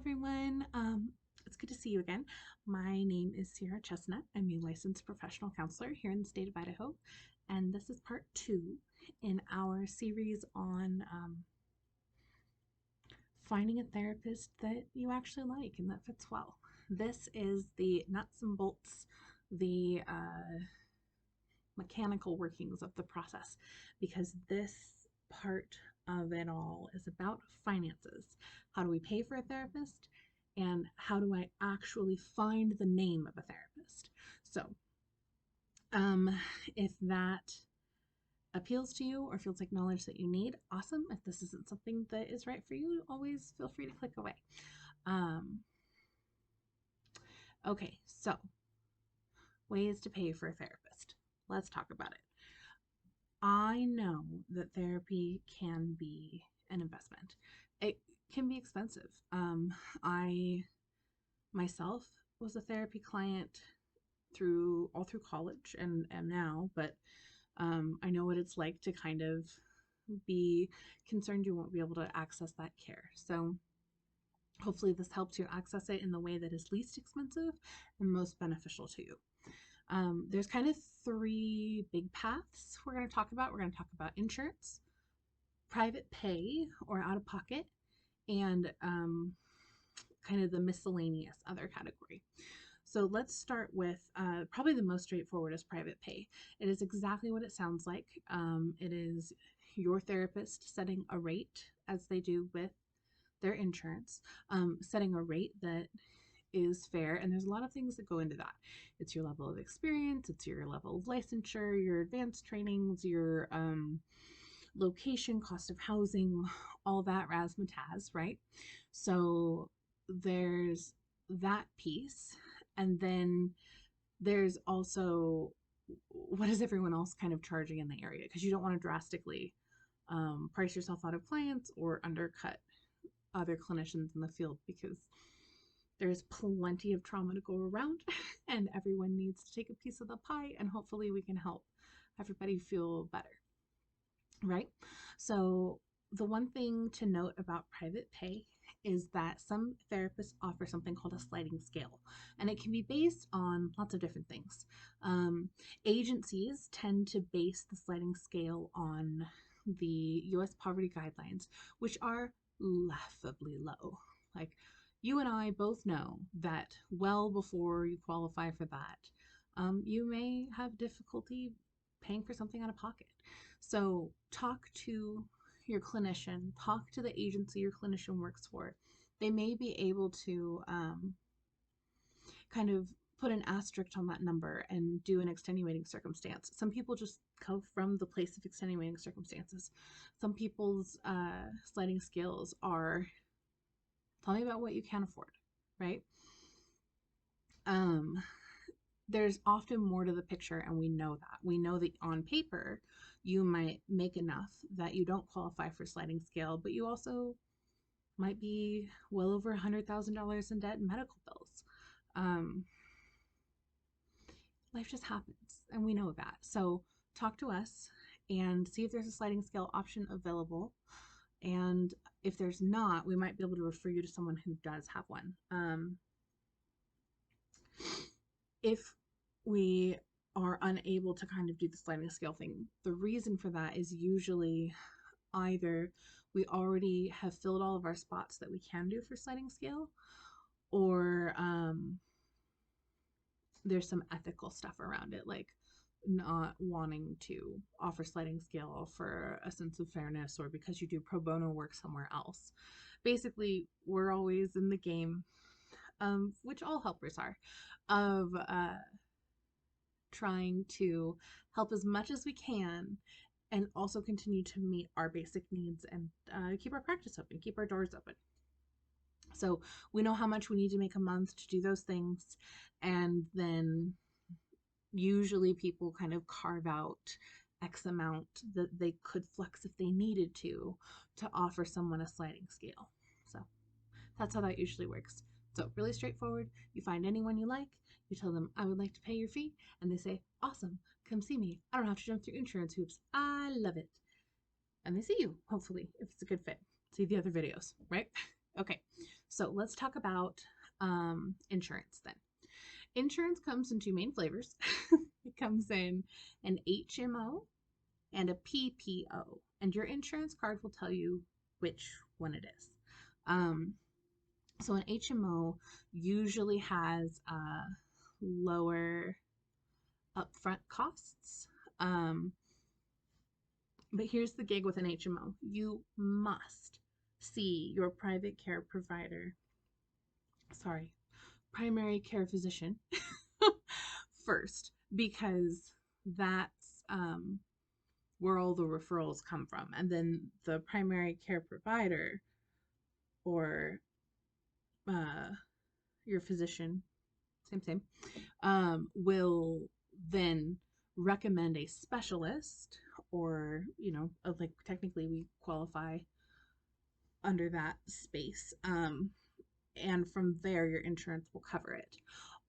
everyone. It's good to see you again. My name is Sierra Chestnut. I'm a licensed professional counselor here in the state of Idaho, and this is part 2 in our series on finding a therapist that you actually like and that fits well. This is the nuts and bolts, the mechanical workings of the process, because this part of it all is about finances. How do we pay for a therapist? And how do I actually find the name of a therapist? So, if that appeals to you or feels like knowledge that you need, awesome. If this isn't something that is right for you, always feel free to click away. Okay, so ways to pay for a therapist. Let's talk about it. I know that therapy can be an investment. It can be expensive. I myself was a therapy client all through college and am now, but I know what it's like to kind of be concerned you won't be able to access that care. So hopefully this helps you access it in the way that is least expensive and most beneficial to you. There's kind of 3 big paths we're going to talk about. We're going to talk about insurance, private pay or out of pocket, and kind of the miscellaneous other category. So let's start with probably the most straightforward is private pay. It is exactly what it sounds like. It is your therapist setting a rate, as they do with their insurance, setting a rate that is fair, and there's a lot of things that go into that. It's your level of experience, it's your level of licensure, your advanced trainings, your location, cost of housing, all that razzmatazz, right? So there's that piece, and then there's also what is everyone else kind of charging in the area, because you don't want to drastically price yourself out of clients or undercut other clinicians in the field, because there's plenty of trauma to go around and everyone needs to take a piece of the pie, and hopefully we can help everybody feel better, right? So the one thing to note about private pay is that some therapists offer something called a sliding scale, and it can be based on lots of different things. Agencies tend to base the sliding scale on the U.S. poverty guidelines, which are laughably low. Like, you and I both know that well before you qualify for that, you may have difficulty paying for something out of pocket. So talk to your clinician, talk to the agency your clinician works for. They may be able to kind of put an asterisk on that number and do an extenuating circumstance. Some people just go from the place of extenuating circumstances. Some people's sliding scales are, tell me about what you can afford, right? There's often more to the picture, and we know that. We know that on paper, you might make enough that you don't qualify for sliding scale, but you also might be well over $100,000 in debt and medical bills. Life just happens, and we know that. So talk to us and see if there's a sliding scale option available. And if there's not, we might be able to refer you to someone who does have one. If we are unable to kind of do the sliding scale thing, the reason for that is usually either we already have filled all of our spots that we can do for sliding scale, or there's some ethical stuff around it, like not wanting to offer sliding scale for a sense of fairness, or because you do pro bono work somewhere else. Basically, we're always in the game, which all helpers are, of trying to help as much as we can and also continue to meet our basic needs and keep our practice open, keep our doors open. So we know how much we need to make a month to do those things, and then usually people kind of carve out X amount that they could flex if they needed to offer someone a sliding scale. So that's how that usually works. So really straightforward. You find anyone you like, you tell them, I would like to pay your fee, and they say, awesome, come see me. I don't have to jump through insurance hoops. I love it. And they see you, hopefully, if it's a good fit. See the other videos, right? Okay, So let's talk about insurance then. Insurance comes in two main flavors. It comes in an HMO and a PPO, and your insurance card will tell you which one it is. Um, so an HMO usually has lower upfront costs. Um, but here's the gig with an HMO: you must see your private care provider, sorry, primary care physician first, because that's where all the referrals come from. And then the primary care provider or uh, your physician, same, will then recommend a specialist, or, like technically we qualify under that space. And from there, your insurance will cover it.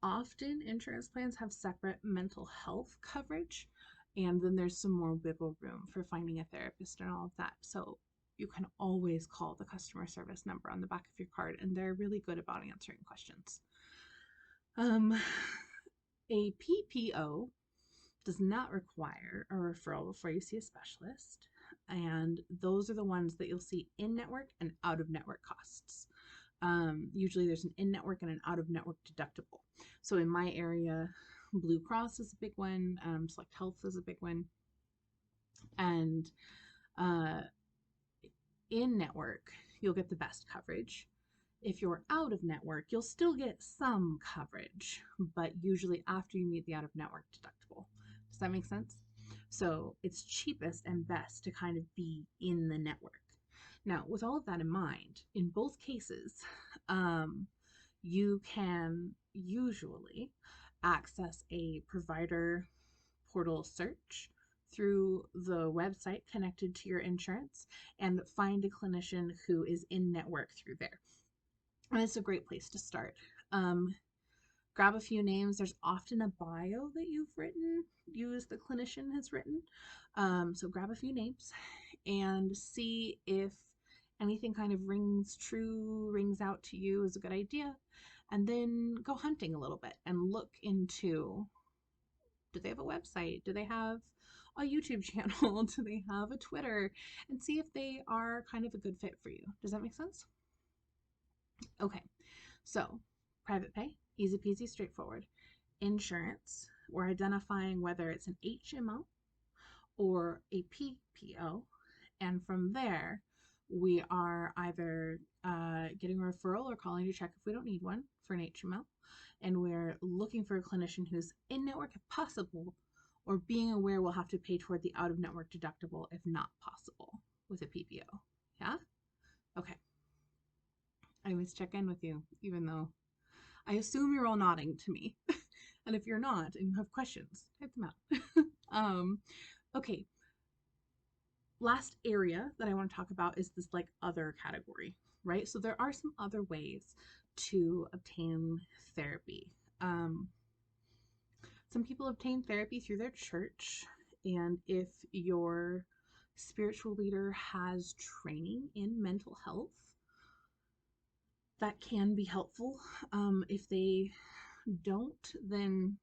Often, insurance plans have separate mental health coverage, and then there's some more wiggle room for finding a therapist and all of that. So you can always call the customer service number on the back of your card, and they're really good about answering questions. A PPO does not require a referral before you see a specialist, and those are the ones that you'll see in network and out of network costs. Usually there's an in-network and an out-of-network deductible. So in my area, Blue Cross is a big one, Select Health is a big one, and uh, in-network, you'll get the best coverage. If you're out of network, you'll still get some coverage, but usually after you meet the out-of-network deductible. Does that make sense? So it's cheapest and best to kind of be in the network. Now, with all of that in mind, in both cases, you can usually access a provider portal search through the website connected to your insurance and find a clinician who is in network through there. And it's a great place to start. Grab a few names. There's often a bio that you've written, you as the clinician has written. So grab a few names and see if anything kind of rings out to you as a good idea. And then go hunting a little bit and look into, do they have a website? Do they have a YouTube channel? Do they have a Twitter? And see if they are kind of a good fit for you. Does that make sense? Okay, so private pay, easy peasy, straightforward. Insurance, we're identifying whether it's an HMO or a PPO, and from there, we are either getting a referral or calling to check if we don't need one for an HMO, and we're looking for a clinician who's in network if possible, or being aware we'll have to pay toward the out-of-network deductible if not possible with a PPO. Yeah? Okay. I always check in with you, even though I assume you're all nodding to me. And if you're not and you have questions, type them out. Okay. Last area that I want to talk about is this like other category, right? So there are some other ways to obtain therapy. Some people obtain therapy through their church, and if your spiritual leader has training in mental health, that can be helpful. If they don't, then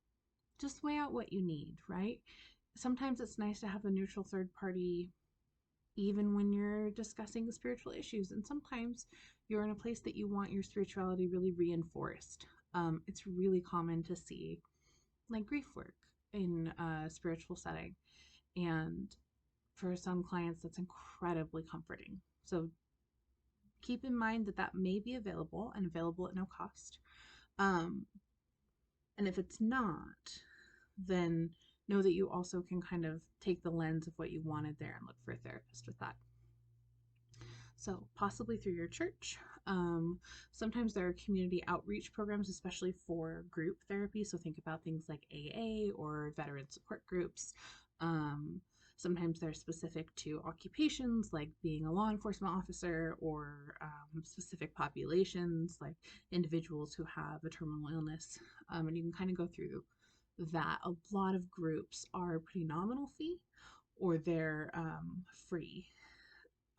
just weigh out what you need, right? Sometimes it's nice to have a neutral third party even when you're discussing spiritual issues. And sometimes you're in a place that you want your spirituality really reinforced. It's really common to see like grief work in a spiritual setting. And for some clients, that's incredibly comforting. So keep in mind that that may be available and available at no cost. And if it's not, then know that you also can kind of take the lens of what you wanted there and look for a therapist with that. So possibly through your church. Sometimes there are community outreach programs, especially for group therapy. So think about things like AA or veteran support groups. Sometimes they're specific to occupations, like being a law enforcement officer, or specific populations, like individuals who have a terminal illness. And you can kind of go through that. A lot of groups are pretty nominal fee, or they're free.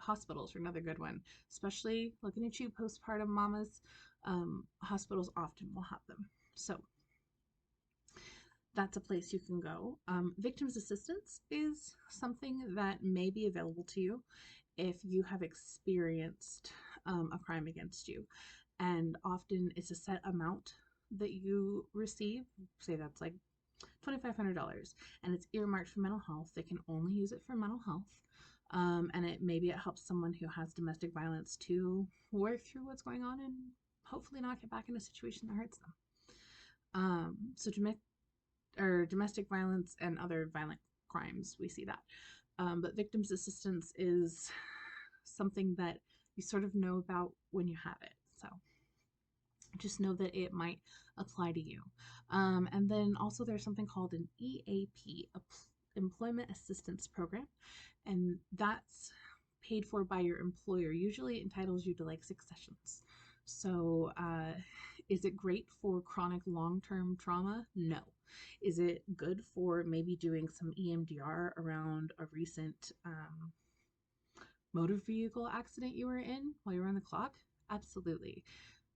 Hospitals are another good one, especially looking at you postpartum mamas. Hospitals often will have them. So that's a place you can go. Victims assistance is something that may be available to you if you have experienced a crime against you. And often it's a set amount that you receive. Say that's like $2,500, and it's earmarked for mental health. They can only use it for mental health. And maybe it helps someone who has domestic violence to work through what's going on and hopefully not get back in a situation that hurts them. So domestic violence and other violent crimes, we see that. But victims assistance is something that you sort of know about when you have it. So just know that it might apply to you. And then also there's something called an EAP, Employment Assistance Program, and that's paid for by your employer. Usually it entitles you to like 6 sessions. So is it great for chronic long-term trauma? No. Is it good for maybe doing some EMDR around a recent motor vehicle accident you were in while you were on the clock? Absolutely.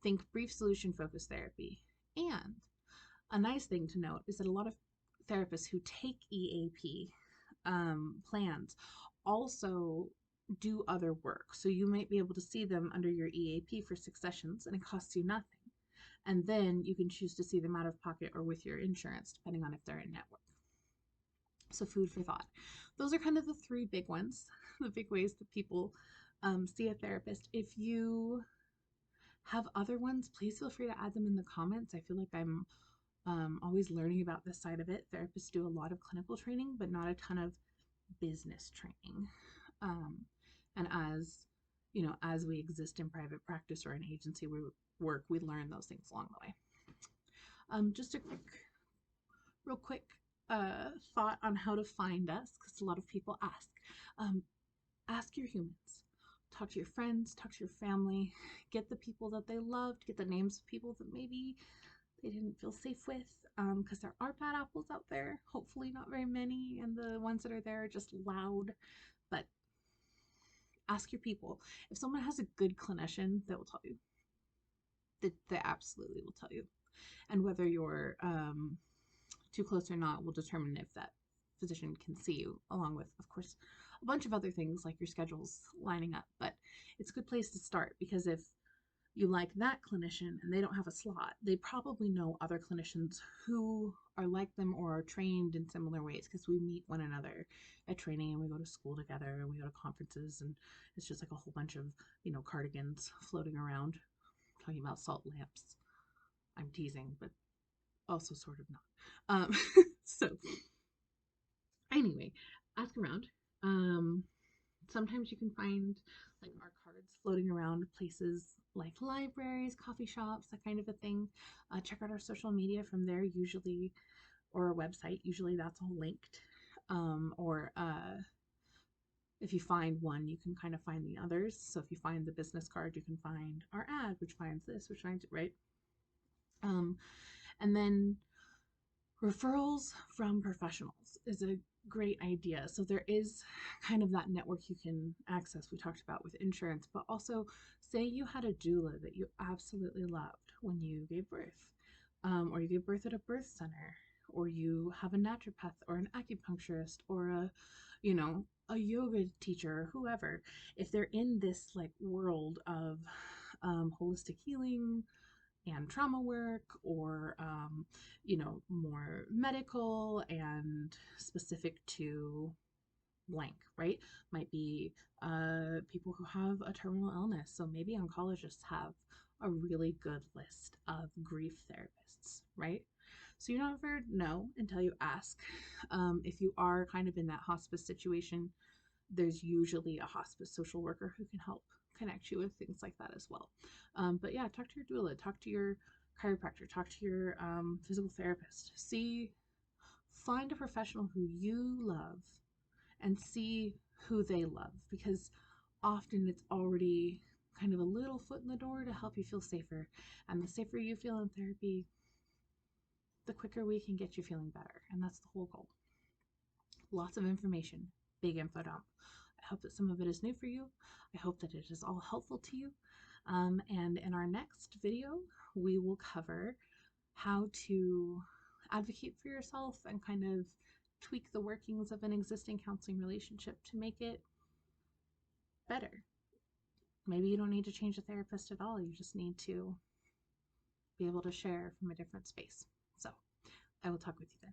Think brief solution focused therapy. And a nice thing to note is that a lot of therapists who take EAP plans also do other work. So you might be able to see them under your EAP for 6 sessions and it costs you nothing. And then you can choose to see them out of pocket or with your insurance, depending on if they're in network. So food for thought. Those are kind of the 3 big ones, the big ways that people see a therapist. If you have other ones, please feel free to add them in the comments. I feel like I'm always learning about this side of it. Therapists do a lot of clinical training, but not a ton of business training. And as you know, as we exist in private practice or an agency we work, we learn those things along the way. Just a real quick thought on how to find us, because a lot of people ask. Ask your humans. Talk to your friends, talk to your family, get the people that they loved, get the names of people that maybe they didn't feel safe with, because there are bad apples out there. Hopefully not very many, and the ones that are there are just loud. But ask your people. If someone has a good clinician, they will tell you. They absolutely will tell you. And whether you're too close or not will determine if that physician can see you, along with, of course, a bunch of other things like your schedules lining up. But it's a good place to start, because if you like that clinician and they don't have a slot, they probably know other clinicians who are like them or are trained in similar ways, because we meet one another at training and we go to school together and we go to conferences, and it's just like a whole bunch of, you know, cardigans floating around talking about salt lamps. I'm teasing, but also sort of not. So anyway, ask around. Sometimes you can find like our cards floating around places like libraries, coffee shops, that kind of a thing. Check out our social media from there, usually, or our website. Usually that's all linked. Or if you find one, you can kind of find the others. So if you find the business card, you can find our ad, which finds this, which finds it, right? And then referrals from professionals is a great idea. So there is kind of that network you can access, we talked about with insurance, but also say you had a doula that you absolutely loved when you gave birth, or you gave birth at a birth center, or you have a naturopath or an acupuncturist or a, you know, a yoga teacher or whoever. If they're in this like world of holistic healing and trauma work, or you know, more medical and specific to blank, right? Might be people who have a terminal illness. So maybe oncologists have a really good list of grief therapists, right? So you never know until you ask. If you are kind of in that hospice situation, there's usually a hospice social worker who can help connect you with things like that as well. But yeah, talk to your doula, talk to your chiropractor, talk to your physical therapist. Find a professional who you love and see who they love, because often it's already kind of a little foot in the door to help you feel safer. And the safer you feel in therapy, the quicker we can get you feeling better. And that's the whole goal. Lots of information, big info dump. I hope that some of it is new for you. I hope that it is all helpful to you. And in our next video, we will cover how to advocate for yourself and kind of tweak the workings of an existing counseling relationship to make it better. Maybe you don't need to change a therapist at all. You just need to be able to share from a different space. So I will talk with you then.